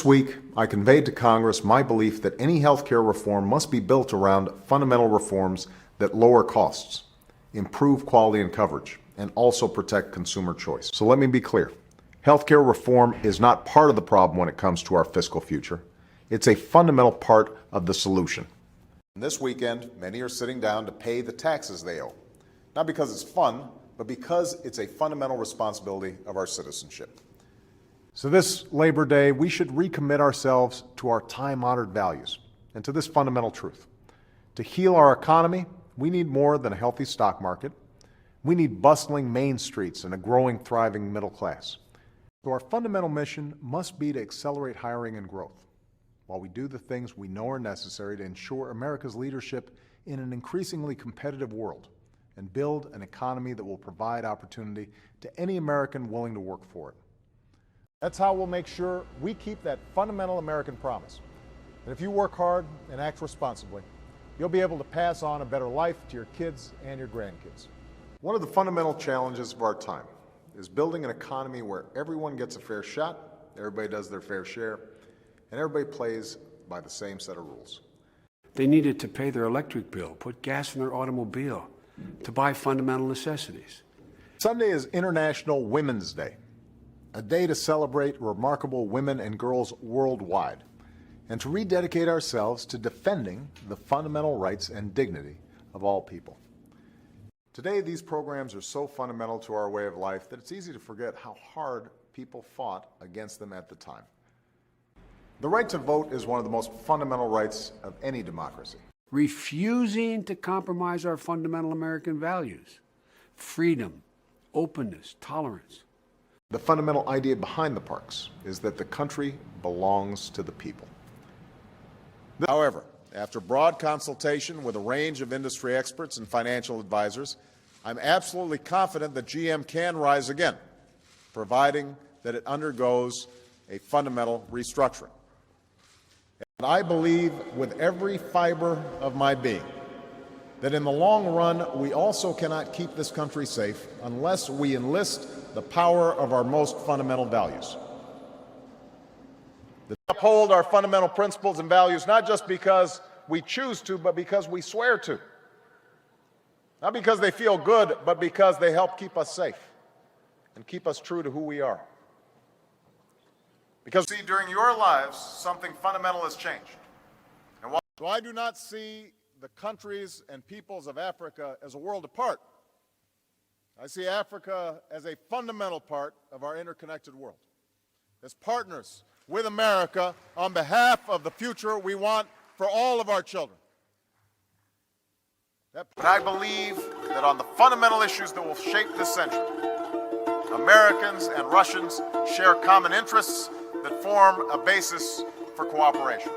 This week, I conveyed to Congress my belief that any healthcare reform must be built around fundamental reforms that lower costs, improve quality and coverage, and also protect consumer choice. So let me be clear. Healthcare reform is not part of the problem when it comes to our fiscal future. It's a fundamental part of the solution. This weekend, many are sitting down to pay the taxes they owe. Not because it's fun, but because it's a fundamental responsibility of our citizenship. So this Labor Day, we should recommit ourselves to our time-honored values and to this fundamental truth. To heal our economy, we need more than a healthy stock market. We need bustling main streets and a growing, thriving middle class. So our fundamental mission must be to accelerate hiring and growth, while we do the things we know are necessary to ensure America's leadership in an increasingly competitive world and build an economy that will provide opportunity to any American willing to work for it. That's how we'll make sure we keep that fundamental American promise. And if you work hard and act responsibly, you'll be able to pass on a better life to your kids and your grandkids. One of the fundamental challenges of our time is building an economy where everyone gets a fair shot, everybody does their fair share, and everybody plays by the same set of rules. They needed to pay their electric bill, put gas in their automobile, to buy fundamental necessities. Sunday is International Women's Day, a day to celebrate remarkable women and girls worldwide, and to rededicate ourselves to defending the fundamental rights and dignity of all people. Today, these programs are so fundamental to our way of life that it's easy to forget how hard people fought against them at the time. The right to vote is one of the most fundamental rights of any democracy. Refusing to compromise our fundamental American values: freedom, openness, tolerance. The fundamental idea behind the parks is that the country belongs to the people. However, after broad consultation with a range of industry experts and financial advisors, I'm absolutely confident that GM can rise again, providing that it undergoes a fundamental restructuring. And I believe with every fiber of my being that in the long run, we also cannot keep this country safe unless we enlist the power of our most fundamental values. To uphold our fundamental principles and values, not just because we choose to, but because we swear to. Not because they feel good, but because they help keep us safe and keep us true to who we are. Because, see, during your lives, something fundamental has changed. So I do not see the countries and peoples of Africa as a world apart. I see Africa as a fundamental part of our interconnected world, as partners with America on behalf of the future we want for all of our children. But I believe that on the fundamental issues that will shape this century, Americans and Russians share common interests that form a basis for cooperation.